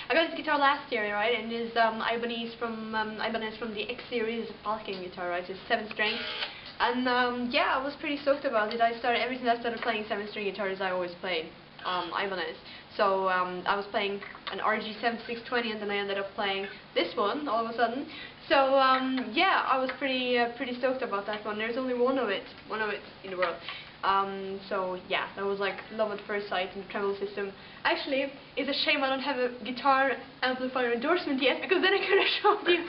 I got this guitar last year, right? And it's Ibanez from the X series Falcon guitar, right? It's 7-string. And yeah, I was pretty stoked about it. Ever since I started playing 7-string guitars, I always played Ibanez. So I was playing an RG7620, and then I ended up playing this one all of a sudden. So yeah, I was pretty stoked about that one. There's only one of it in the world. So yeah, that was like love at first sight in the treble system. Actually, it's a shame I don't have a guitar amplifier endorsement yet, because then I could have showed you.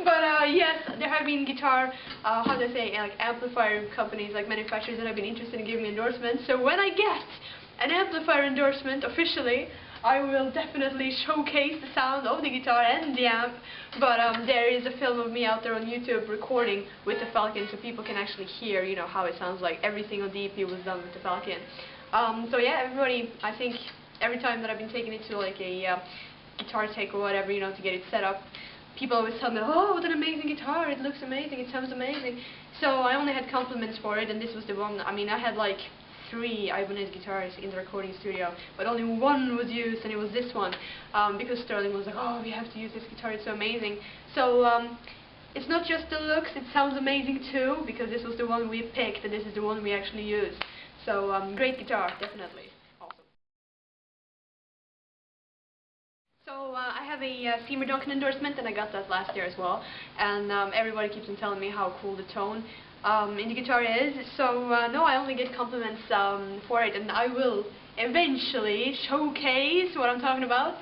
But yes, there have been guitar, how do I say, like amplifier companies, like manufacturers that have been interested in giving me endorsements. So when I get an amplifier endorsement officially, I will definitely showcase the sound of the guitar and the amp. But there is a film of me out there on YouTube recording with the Falcon, so people can actually hear, you know, how it sounds like. Everything on the EP was done with the Falcon. So yeah, everybody, I think every time that I've been taking it to like a guitar tech or whatever, you know, to get it set up, people always tell me, oh, what an amazing guitar, it looks amazing, it sounds amazing. So I only had compliments for it, and this was the one. I mean, I had like 3 Ibanez guitars in the recording studio, but only one was used, and it was this one, because Sterling was like, oh, we have to use this guitar, it's so amazing. So it's not just the looks, it sounds amazing too, because this was the one we picked, and this is the one we actually used. So great guitar, definitely. Awesome. So I have a Seymour Duncan endorsement, and I got that last year as well, and everybody keeps on telling me how cool the tone in the guitar is. So no, I only get compliments for it, and I will eventually showcase what I'm talking about.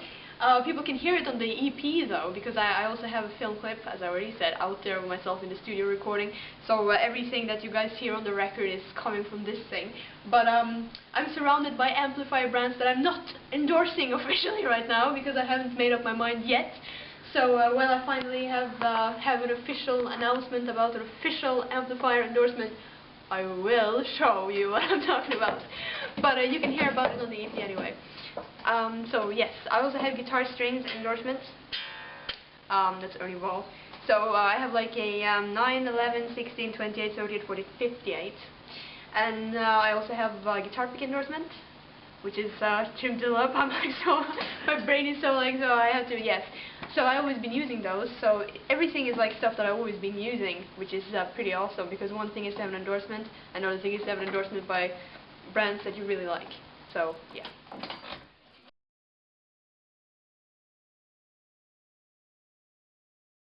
People can hear it on the EP though, because I also have a film clip, as I already said, out there of myself in the studio recording. So everything that you guys hear on the record is coming from this thing. But I'm surrounded by amplifier brands that I'm not endorsing officially right now, because I haven't made up my mind yet. So when I finally have an official announcement about an official amplifier endorsement, I will show you what I'm talking about. But you can hear about it on the EP anyway. So yes, I also have guitar strings endorsements. That's Ernie Ball. So I have like a 9, 11, 16, 28, 38, 40, 58. And I also have a guitar pick endorsement, which is trimmed up. I'm like, so my brain is so like, so I have to, yes. So I've always been using those, so everything is like stuff that I've always been using, which is pretty awesome, because one thing is to have an endorsement, another thing is to have an endorsement by brands that you really like. So yeah.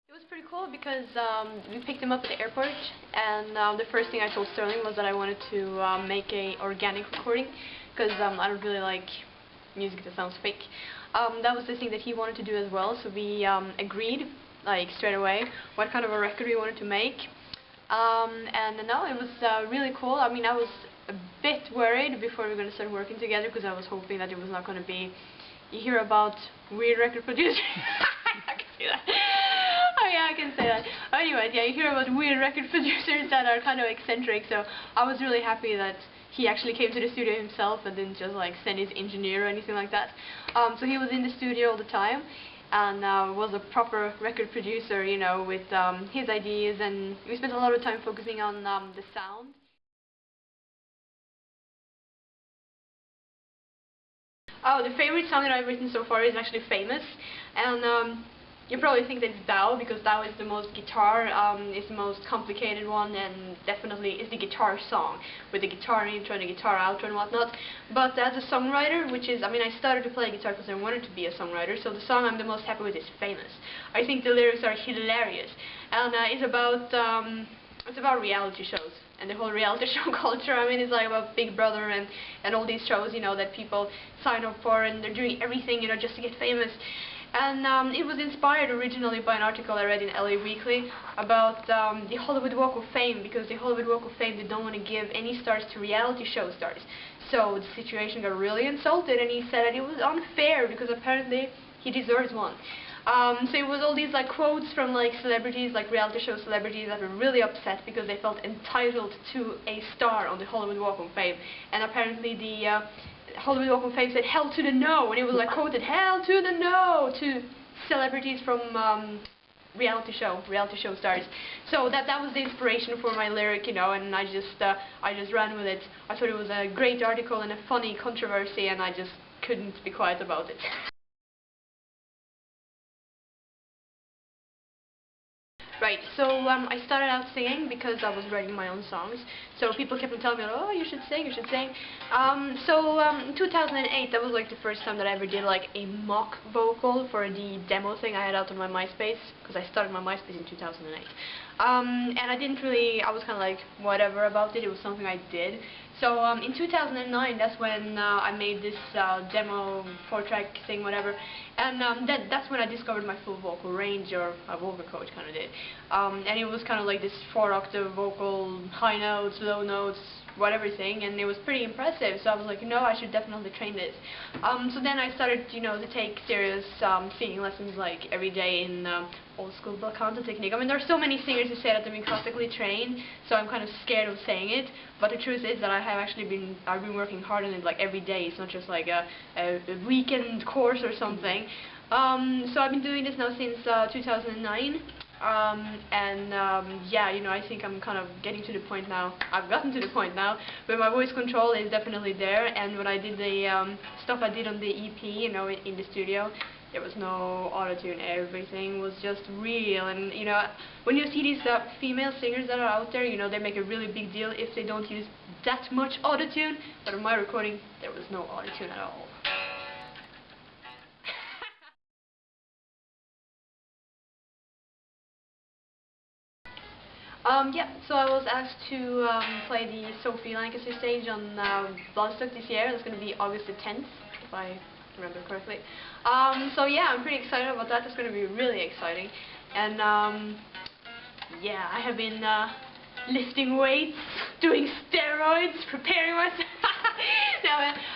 It was pretty cool because we picked them up at the airport, and the first thing I told Sterling was that I wanted to make a organic recording, because I don't really like music that sounds fake. That was the thing that he wanted to do as well, so we agreed, like, straight away what kind of a record we wanted to make. And no, it was really cool. I mean, I was a bit worried before we were going to start working together, because I was hoping that it was not going to be, you hear about weird record producers. I can see that. Oh yeah, I can say that. Anyways, yeah, you hear about weird record producers that are kind of eccentric, so I was really happy that he actually came to the studio himself and didn't just like send his engineer or anything like that. So he was in the studio all the time, and was a proper record producer, you know, with his ideas, and we spent a lot of time focusing on the sound. Oh, the favorite song that I've written so far is actually Famous, and you probably think that it's Thou, because Thou is the most guitar, is the most complicated one, and definitely is the guitar song, with the guitar intro and the guitar outro and whatnot. But as a songwriter, which is, I mean, I started to play guitar because I wanted to be a songwriter, so the song I'm the most happy with is Famous. I think the lyrics are hilarious, and it's about reality shows and the whole reality show culture. I mean, it's like about Big Brother and all these shows, you know, that people sign up for, and they're doing everything, you know, just to get famous. And it was inspired originally by an article I read in LA Weekly about the Hollywood Walk of Fame, because the Hollywood Walk of Fame, they don't want to give any stars to reality show stars. So the situation got really insulted, and he said that it was unfair because apparently he deserves one. So it was all these like quotes from like celebrities, like reality show celebrities, that were really upset because they felt entitled to a star on the Hollywood Walk of Fame. And apparently the Hollywood Walk of Fame said "Hell to the no," and it was like quoted "Hell to the no" to celebrities from reality show stars. So that was the inspiration for my lyric, you know, and I just ran with it. I thought it was a great article and a funny controversy, and I just couldn't be quiet about it. I started out singing because I was writing my own songs. So people kept on telling me, oh, you should sing, you should sing. In 2008, that was like the first time that I ever did like a mock vocal for the demo thing I had out on my MySpace, because I started my MySpace in 2008. And I didn't really, I was kind of like whatever about it, it was something I did. So in 2009, that's when I made this demo 4-track thing, whatever, and that's when I discovered my full vocal range, or a vocal coach kind of did. And it was kind of like this 4-octave vocal, high notes, low notes, whatever thing, and it was pretty impressive. So I was like, I should definitely train this. So then I started, to take serious singing lessons like every day in old school bel canto technique. I mean, there are so many singers who say that they've been classically trained, so I'm kind of scared of saying it. But the truth is that I've been working hard on it like every day. It's not just like a weekend course or something. So I've been doing this now since 2009. I think I'm kind of getting to the point now. I've gotten to the point now where my voice control is definitely there. And when I did the stuff I did on the EP, in the studio, there was no autotune. Everything was just real. And when you see these female singers that are out there, they make a really big deal if they don't use that much autotune. But on my recording, there was no autotune at all. So I was asked to play the Sophie Lancaster stage on Bloodstock this year. That's going to be August the 10th, if I remember correctly. I'm pretty excited about that. It's going to be really exciting. And I have been lifting weights, doing steroids, preparing myself.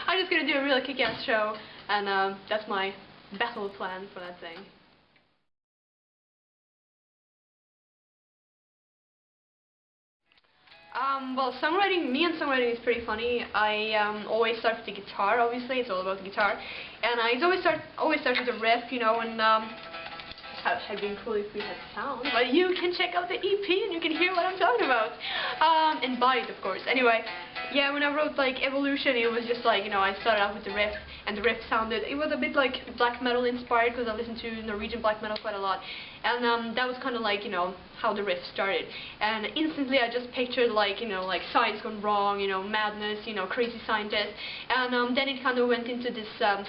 I'm just going to do a really kick-ass show, and that's my battle plan for that thing. Me and songwriting is pretty funny. I always start with the guitar, obviously, it's all about the guitar. And I always start with a riff, and it had been cool if we had sound. But you can check out the EP and you can hear what I'm talking about. And buy it, of course. Anyway, when I wrote like Evolution, it was just like, I started out with the riff, and the riff it was a bit like black metal inspired, because I listened to Norwegian black metal quite a lot. And that was kind of like, how the riff started. And instantly I just pictured like, like science gone wrong, madness, crazy scientist. And then it kind of went into this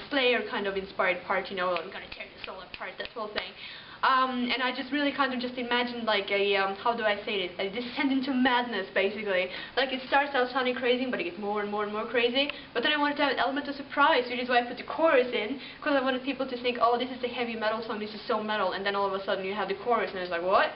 Slayer kind of inspired part, I'm gonna tear this all apart, that whole thing. And I just really kind of just imagined like how do I say it, a descent into madness, basically. Like it starts out sounding crazy, but it gets more and more and more crazy. But then I wanted to have an element of surprise, which is why I put the chorus in, because I wanted people to think, oh, this is a heavy metal song, this is so metal, and then all of a sudden you have the chorus, and it's like, what?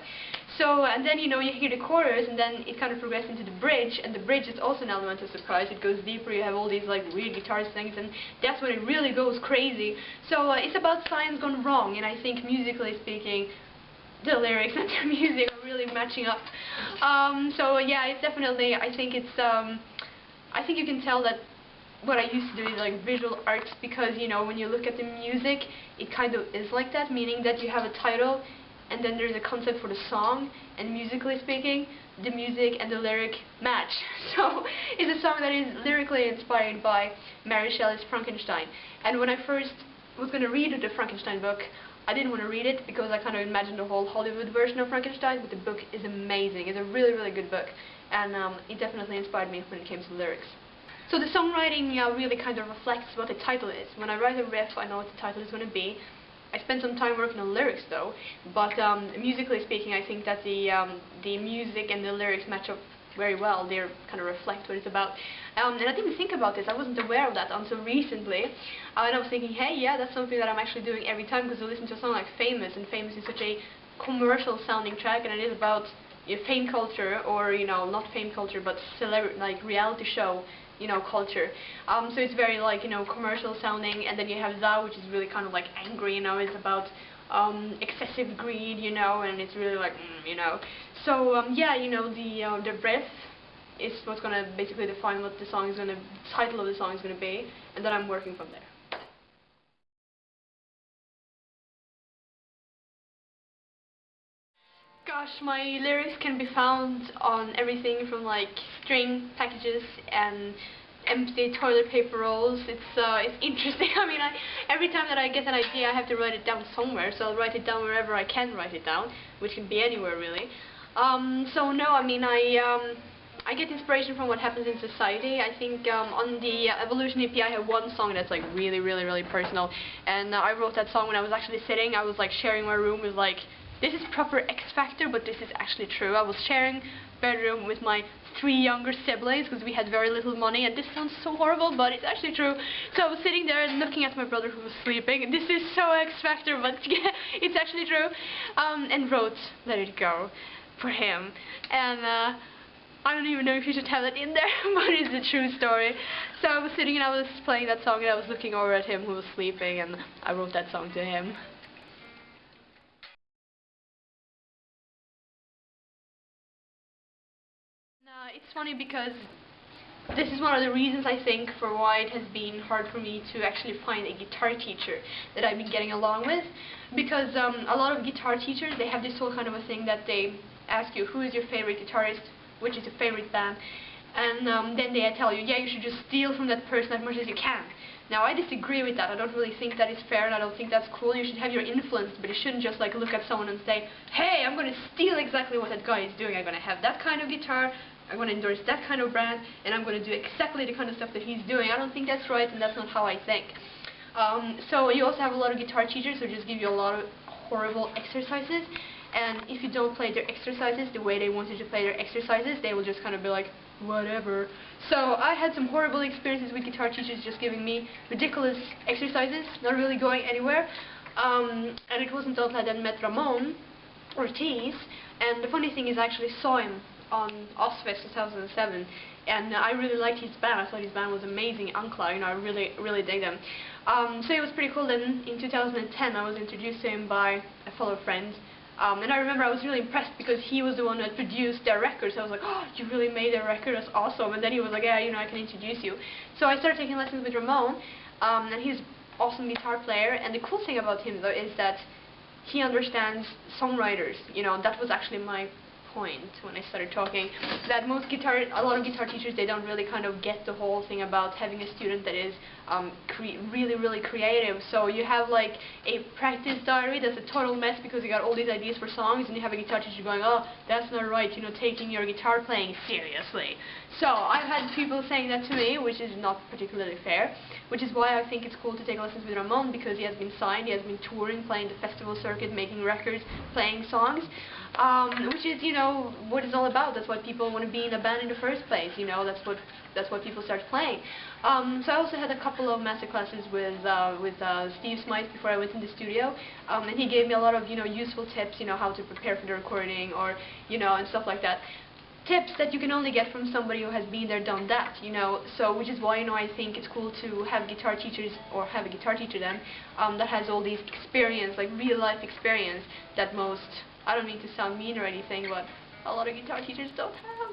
So, and then, you hear the chorus, and then it kind of progresses into the bridge, and the bridge is also an element of surprise. It goes deeper, you have all these, like, weird guitar things, and that's when it really goes crazy. So, it's about science gone wrong, and I think, musically speaking, the lyrics and the music are really matching up. It's definitely, I think you can tell that what I used to do is, like, visual arts, because, when you look at the music, it kind of is like that, meaning that you have a title, and then there's a concept for the song, and musically speaking, the music and the lyric match. So it's a song that is lyrically inspired by Mary Shelley's Frankenstein. And when I first was going to read the Frankenstein book, I didn't want to read it because I kind of imagined the whole Hollywood version of Frankenstein, but the book is amazing. It's a really, really good book, and it definitely inspired me when it came to lyrics. So the songwriting really kind of reflects what the title is. When I write a riff, I know what the title is going to be. I spent some time working on lyrics though, but musically speaking, I think that the music and the lyrics match up very well. They kind of reflect what it's about. And I didn't think about this. I wasn't aware of that until recently. And I was thinking, hey, yeah, that's something that I'm actually doing every time, because I listen to a song like Famous, and Famous is such a commercial sounding track, and it is about fame culture, or not fame culture, but like reality show culture. So it's very like, commercial sounding, and then you have Thou, which is really kind of like angry, it's about excessive greed, and it's really like, So, the riff is what's going to basically define what the title of the song is going to be, and then I'm working from there. Gosh, my lyrics can be found on everything from like string packages and empty toilet paper rolls. It's interesting. I mean, every time that I get an idea, I have to write it down somewhere. So I'll write it down wherever I can write it down, which can be anywhere really. So no, I mean I get inspiration from what happens in society. I think on the Evolution EP I have one song that's like really personal, and I wrote that song when I was actually sitting. I was like sharing my room with like, this is proper X Factor, but this is actually true. I was sharing bedroom with my 3 younger siblings because we had very little money, and this sounds so horrible, but it's actually true. So I was sitting there and looking at my brother who was sleeping, and this is so X Factor, but it's actually true, and wrote Let It Go for him. And I don't even know if you should have it in there, but it's a true story. So I was sitting and I was playing that song, and I was looking over at him who was sleeping, and I wrote that song to him. It's funny because this is one of the reasons I think for why it has been hard for me to actually find a guitar teacher that I've been getting along with, because a lot of guitar teachers, they have this whole kind of a thing that they ask you, who is your favorite guitarist, which is your favorite band, and then they tell you, yeah, you should just steal from that person as much as you can. Now I disagree with that. I don't really think that is fair, and I don't think that's cool. You should have your influence, but you shouldn't just like look at someone and say, hey, I'm going to steal exactly what that guy is doing. I'm going to have that kind of guitar, I'm going to endorse that kind of brand, and I'm going to do exactly the kind of stuff that he's doing. I don't think that's right, and that's not how I think. So you also have a lot of guitar teachers who just give you a lot of horrible exercises, and if you don't play their exercises the way they want you to play their exercises, they will just kind of be like, whatever. So I had some horrible experiences with guitar teachers just giving me ridiculous exercises, not really going anywhere. And it wasn't until I then met Ramon Ortiz, and the funny thing is I actually saw him on Ozfest 2007, and I really liked his band. I thought his band was amazing, Ankla, you know, I really dig them. So it was pretty cool. Then in 2010 I was introduced to him by a fellow friend, and I remember I was really impressed because he was the one that produced their record. So I was like, oh, you really made a record, that's awesome. And then he was like, yeah, you know, I can introduce you. So I started taking lessons with Ramon, and he's an awesome guitar player, and the cool thing about him though is that he understands songwriters. You know, that was actually my point when I started talking, that a lot of guitar teachers, they don't really kind of get the whole thing about having a student that is really creative. So you have like a practice diary that's a total mess because you got all these ideas for songs, and you have a guitar teacher going, oh, that's not right, you know, taking your guitar playing seriously. So I've had people saying that to me, which is not particularly fair, which is why I think it's cool to take lessons with Ramon, because he has been signed, he has been touring, playing the festival circuit, making records, playing songs, which is, you know, what it's all about. That's why people want to be in a band in the first place, you know, that's why people start playing. So I also had a couple of master classes with Steve Smythe before I went in the studio, and he gave me a lot of, you know, useful tips, you know, how to prepare for the recording, or, you know, and stuff like that. Tips that you can only get from somebody who has been there, done that, you know. So which is why, you know, I think it's cool to have guitar teachers, or have a guitar teacher then, that has all these experience, like real life experience, that most, I don't mean to sound mean or anything, but a lot of guitar teachers don't have.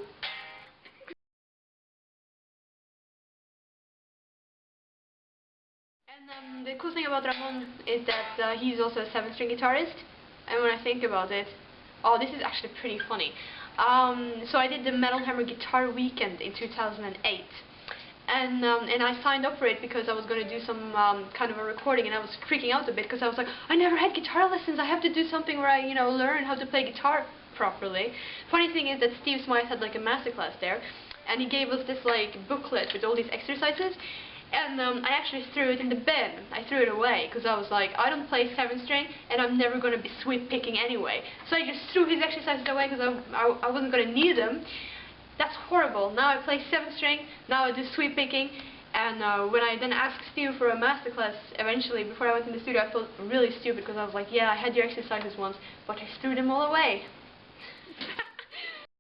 And the cool thing about Ramon is that he's also a 7-string guitarist, and when I think about it, oh, this is actually pretty funny. So I did the Metal Hammer Guitar Weekend in 2008, and I signed up for it because I was going to do some kind of a recording, and I was freaking out a bit because I was like, I never had guitar lessons, I have to do something where I, you know, learn how to play guitar properly. Funny thing is that Steve Smythe had like a masterclass there, and he gave us this like booklet with all these exercises. And I actually threw it in the bin. I threw it away because I was like, I don't play 7-string, and I'm never going to be sweep picking anyway. So I just threw his exercises away because I wasn't going to need them. That's horrible. Now I play 7-string, now I do sweep picking, and when I then asked Steve for a masterclass eventually, before I went in the studio, I felt really stupid because I was like, yeah, I had your exercises once, but I threw them all away.